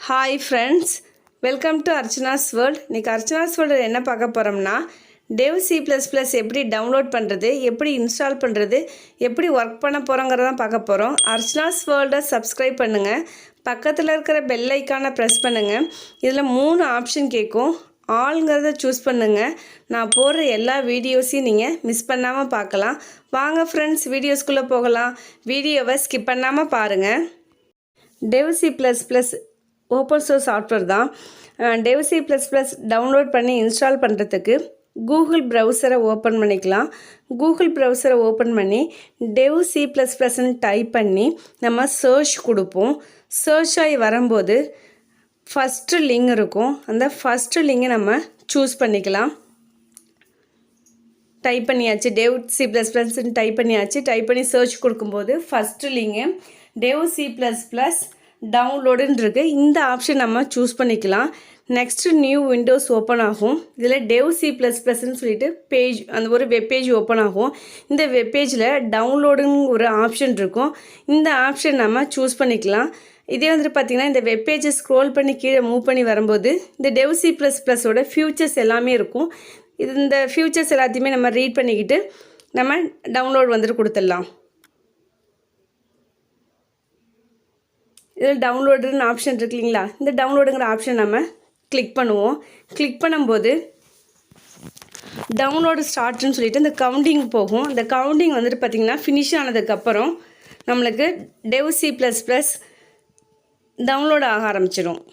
Hi friends, welcome to Archana's World. இன்னைக்கு Archana's World என்ன பார்க்க போறோம்னா Dev C++ எப்படி டவுன்லோட் பண்றது, எப்படி இன்ஸ்டால் பண்றது, எப்படி வர்க் பண்ண போறோம்ங்கறத பார்க்க போறோம். Archana's World சப்ஸ்கிரைப் பண்ணுங்க. பக்கத்துல இருக்கிற பெல் ஐகானை பிரஸ் பண்ணுங்க. இதுல 3 ஆப்ஷன் கேக்கும். ஆல்ங்கறத சூஸ் பண்ணுங்க. நான் போடுற எல்லா வீடியோஸையும் நீங்க மிஸ் பண்ணாம பார்க்கலாம். வாங்க फ्रेंड्स வீடியோஸ்க்குள்ள போகலாம். வீடியோவை ஸ்கிப் பண்ணாம பாருங்க. Dev C++ open source software தான். Dev C++ டவுன்லோட் பண்ணி இன்ஸ்டால் பண்ணுறதுக்கு கூகுள் ப்ரௌசரை ஓப்பன் பண்ணிக்கலாம். கூகுள் ப்ரௌசரை ஓப்பன் பண்ணி Dev C++ன்னு டைப் பண்ணி நம்ம சர்ச் கொடுப்போம். சர்ச் ஆகி வரும்போது ஃபஸ்ட்டு லிங்க் இருக்கும். அந்த ஃபஸ்ட்டு லிங்கை நம்ம சூஸ் பண்ணிக்கலாம். டைப் பண்ணியாச்சு, Dev C++ன்னு டைப் பண்ணியாச்சு. டைப் பண்ணி சர்ச் கொடுக்கும்போது ஃபஸ்ட்டு லிங்கு Dev C++ டவுன்லோடுன்னு இருக்குது. இந்த ஆப்ஷன் நம்ம சூஸ் பண்ணிக்கலாம். நெக்ஸ்ட்டு நியூ விண்டோஸ் ஓப்பன் ஆகும். இதில் Dev C++ன்னு சொல்லிட்டு பேஜ், அந்த ஒரு வெப்பேஜ் ஓப்பன் ஆகும். இந்த வெப்பேஜில் டவுன்லோடுன்னு ஒரு ஆப்ஷன் இருக்கும். இந்த ஆப்ஷன் நம்ம சூஸ் பண்ணிக்கலாம். இதே வந்துட்டு பார்த்திங்கன்னா இந்த வெப்பேஜை ஸ்க்ரோல் பண்ணி கீழே மூவ் பண்ணி வரும்போது இந்த Dev C++ஓட ஃபியூச்சர்ஸ் எல்லாமே இருக்கும். இந்த ஃபியூச்சர்ஸ் எல்லாத்தையுமே நம்ம ரீட் பண்ணிக்கிட்டு நம்ம டவுன்லோட் வந்துட்டு கொடுத்துடலாம். இதில் டவுன்லோடுன்னு ஆப்ஷன் இருக்கு இல்லைங்களா, இந்த டவுன்லோடுங்கிற ஆப்ஷன் நம்ம கிளிக் பண்ணுவோம். கிளிக் பண்ணும்போது டவுன்லோடு ஸ்டார்ட்னு சொல்லிட்டு இந்த கவுண்டிங் போகும். இந்த கவுண்டிங் வந்துட்டு பார்த்திங்கன்னா ஃபினிஷ் ஆனதுக்கப்புறம் நம்மளுக்கு Dev C++ டவுன்லோட் ஆக ஆரம்பிச்சிடும்.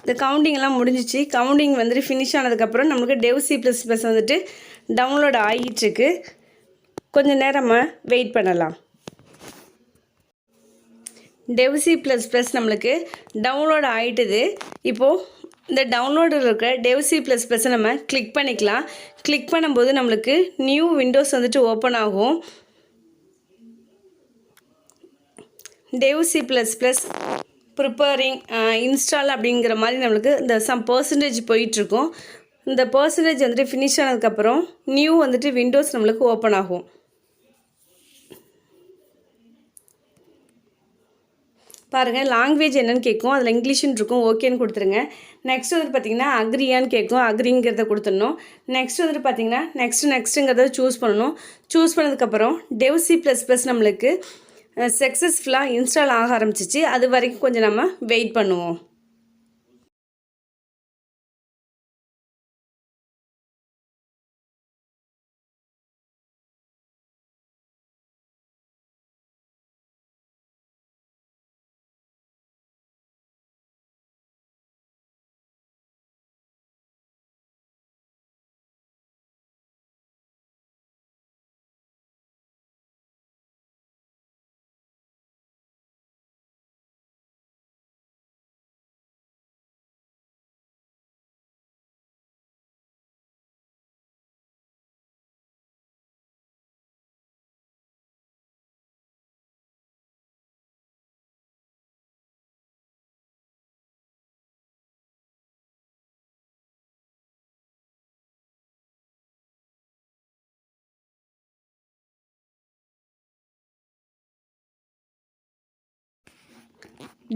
இந்த கவுண்டிங்லாம் முடிஞ்சிச்சு. கவுண்டிங் வந்துட்டு ஃபினிஷ் ஆனதுக்கப்புறம் நம்மளுக்கு Dev C++ வந்துட்டு டவுன்லோட் ஆகிட்டுருக்கு. கொஞ்சம் நேரம் வெயிட் பண்ணலாம். Dev C++ நம்மளுக்கு டவுன்லோட் ஆகிட்டுது. இப்போது இந்த டவுன்லோடில் இருக்கிற Dev C++ நம்ம கிளிக் பண்ணிக்கலாம். கிளிக் பண்ணும்போது நம்மளுக்கு நியூ விண்டோஸ் வந்துட்டு ஓப்பன் ஆகும். Dev C++ ப்ரிப்பேரிங் இன்ஸ்டால் அப்படிங்கிற மாதிரி நம்மளுக்கு இந்த சம் பர்சன்டேஜ் போயிட்டுருக்கும். இந்த பர்சன்டேஜ் வந்துட்டு ஃபினிஷ் ஆனதுக்கப்புறம் நியூ வந்துட்டு விண்டோஸ் நம்மளுக்கு ஓப்பன் ஆகும். பாருங்கள், லாங்குவேஜ் என்னன்னு கேட்கும். அதில் இங்கிலீஷ்னு இருக்கும். ஓகேன்னு கொடுத்துருங்க. நெக்ஸ்ட் வந்துட்டு பார்த்திங்கன்னா அக்ரியான்னு கேட்கும். அக்ரிங்கிறத கொடுத்துடணும். நெக்ஸ்ட் வந்துட்டு பார்த்திங்கன்னா நெக்ஸ்ட்டுங்கிறத சூஸ் பண்ணணும். சூஸ் பண்ணதுக்கப்புறம் Dev C++ நம்மளுக்கு சக்ஸஸ்ஃபுல்லாக இன்ஸ்டால் ஆக ஆரம்பிச்சிச்சு. அது வரைக்கும் கொஞ்சம் நம்ம வெயிட் பண்ணுவோம்.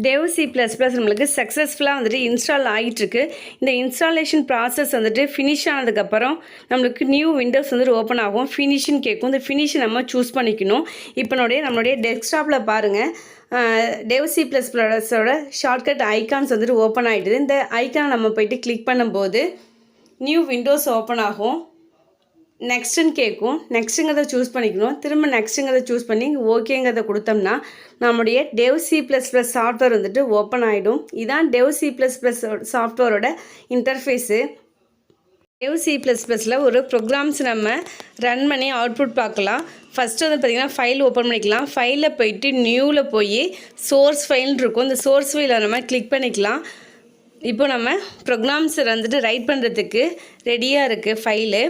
Dev C++ நம்மளுக்கு சக்ஸஸ்ஃபுல்லாக வந்துட்டு இன்ஸ்டால் ஆகிட்டுருக்கு. இந்த இன்ஸ்டாலேஷன் ப்ராசஸ் வந்துட்டு ஃபினிஷ் ஆனதுக்கப்புறம் நம்மளுக்கு நியூ விண்டோஸ் வந்துட்டு ஓப்பன் ஆகும். ஃபினிஷ்னு கேட்கும். இந்த ஃபினிஷ் நம்ம சூஸ் பண்ணிக்கணும். இப்போ நம்மளுடைய டெஸ்க்டாப்பில் பாருங்கள், Dev C++ஓட ஷார்ட்கட் ஐகான்ஸ் வந்துட்டு ஓப்பன் ஆகிடுது. இந்த ஐக்கானை நம்ம போய்ட்டு கிளிக் பண்ணும்போது நியூ விண்டோஸ் ஓப்பன் ஆகும். நெக்ஸ்ட்டுன்னு கேட்கும். நெக்ஸ்ட்டுங்கிறத சூஸ் பண்ணிக்கணும். திரும்ப நெக்ஸ்ட்டுங்கிறத சூஸ் பண்ணி ஓகேங்கிறத கொடுத்தோம்னா நம்முடைய Dev C++ சாஃப்ட்வேர் வந்துட்டு ஓப்பன் ஆகிடும். இதான் Dev C++ சாஃப்ட்வேரோட இன்டர்ஃபேஸு. Dev C++ல ஒரு ப்ரோக்ராம்ஸ் நம்ம ரன் பண்ணி அவுட்புட் பார்க்கலாம். ஃபஸ்ட்டு வந்து பார்த்திங்கன்னா ஃபைல் ஓப்பன் பண்ணிக்கலாம். ஃபைலில் போயிட்டு நியூவில் போய் சோர்ஸ் ஃபைல்னு இருக்கும். இந்த சோர்ஸ் ஃபைலை நம்ம கிளிக் பண்ணிக்கலாம். இப்போ நம்ம ப்ரோக்ராம்ஸ் வந்துட்டு ரைட் பண்ணுறதுக்கு ரெடியாக இருக்குது ஃபைலு.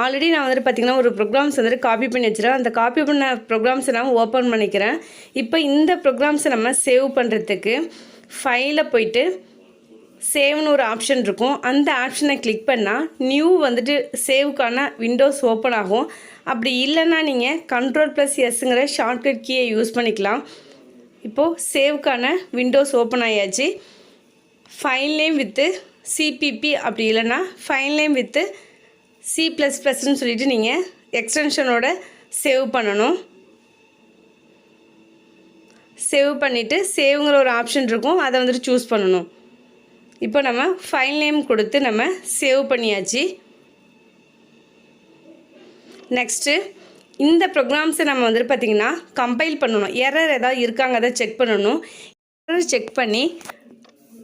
ஆல்ரெடி நான் வந்துட்டு பார்த்திங்கன்னா ஒரு ப்ரோக்ராம்ஸ் வந்துட்டு காப்பி பண்ணி வச்சுருக்கேன். அந்த காப்பி பண்ண ப்ரோக்ராம்ஸை நான் ஓப்பன் பண்ணிக்கிறேன். இப்போ இந்த ப்ரோக்ராம்ஸை நம்ம சேவ் பண்ணுறதுக்கு ஃபைலில் போயிட்டு சேவ்னு ஒரு ஆப்ஷன் இருக்கும். அந்த ஆப்ஷனை கிளிக் பண்ணால் நியூ வந்துட்டு சேவுக்கான விண்டோஸ் ஓப்பன் ஆகும். அப்படி இல்லைன்னா நீங்கள் Ctrl+Sங்கிற ஷார்ட்கட் கீயை யூஸ் பண்ணிக்கலாம். இப்போது சேவுக்கான விண்டோஸ் ஓப்பன் ஆயாச்சு. ஃபைல் நேம் வித்து சிபிபி அப்படி இல்லைன்னா ஃபைல் நேம் வித்து C++ன்னு சொல்லிட்டு நீங்கள் எக்ஸ்டென்ஷனோட சேவ் பண்ணணும். சேவ் பண்ணிவிட்டு சேவுங்கிற ஒரு ஆப்ஷன் இருக்கும், அதை வந்துட்டு சூஸ் பண்ணணும். இப்போ நம்ம ஃபைல் நேம் கொடுத்து நம்ம சேவ் பண்ணியாச்சு. நெக்ஸ்ட்டு இந்த ப்ரோக்ராம்ஸை நம்ம வந்துட்டு பார்த்திங்கன்னா கம்பைல் பண்ணணும். எரர் ஏதாவது இருக்காங்க அதை செக் பண்ணணும். எரர் செக் பண்ணி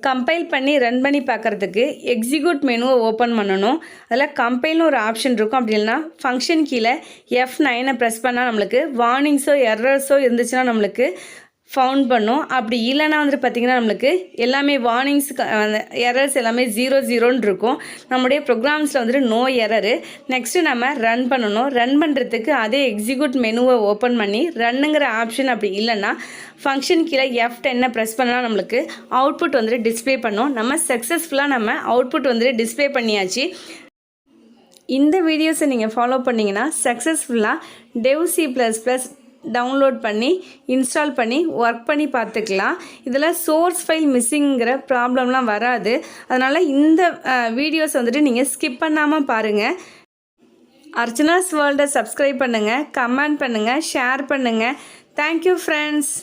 கம்பைல் பண்ணி ரன் பண்ணி பார்க்குறதுக்கு எக்ஸிக்யூட் மெனுவை ஓப்பன் பண்ணணும். அதில் கம்பைல்னு ஒரு ஆப்ஷன் இருக்கும். அப்படி இல்லைன்னா ஃபங்க்ஷன் கீழே F9 ப்ரெஸ் பண்ணால் நம்மளுக்கு வார்னிங்ஸோ எரர்ஸோ இருந்துச்சுன்னா நம்மளுக்கு ஃபவுண்ட் பண்ணும். அப்படி இல்லைனா வந்துட்டு பார்த்திங்கன்னா நம்மளுக்கு எல்லாமே வார்னிங்ஸ் எரர்ஸ் எல்லாமே 0 இருக்கும். நம்முடைய ப்ரோக்ராம்ஸில் வந்துட்டு நோ எரரு. நெக்ஸ்ட்டு நம்ம ரன் பண்ணணும். ரன் பண்ணுறதுக்கு அதே எக்ஸிக்யூட் மெனுவை ஓப்பன் பண்ணி ரன்னுங்கிற ஆப்ஷன் அப்படி இல்லைன்னா ஃபங்க்ஷன் கீழே F10 ப்ரெஸ் பண்ணால் நம்மளுக்கு அவுட்புட் வந்துட்டு டிஸ்பிளே பண்ணும். நம்ம சக்ஸஸ்ஃபுல்லாக நம்ம அவுட்புட் வந்துட்டு டிஸ்பிளே பண்ணியாச்சு. இந்த வீடியோஸை நீங்கள் ஃபாலோ பண்ணிங்கன்னா சக்ஸஸ்ஃபுல்லாக டெவ் C++ டவுன்லோட் பண்ணி இன்ஸ்டால் பண்ணி ஒர்க் பண்ணி பார்த்துக்கலாம். இதில் சோர்ஸ் ஃபைல் மிஸ்ஸிங்கிற ப்ராப்ளம்லாம் வராது. அதனால் இந்த வீடியோஸ் வந்துட்டு நீங்கள் ஸ்கிப் பண்ணாமல் பாருங்கள். அர்ச்சனாஸ் வேர்ல்டை சப்ஸ்கிரைப் பண்ணுங்கள், கமெண்ட் பண்ணுங்கள், ஷேர் பண்ணுங்கள். Thank you friends.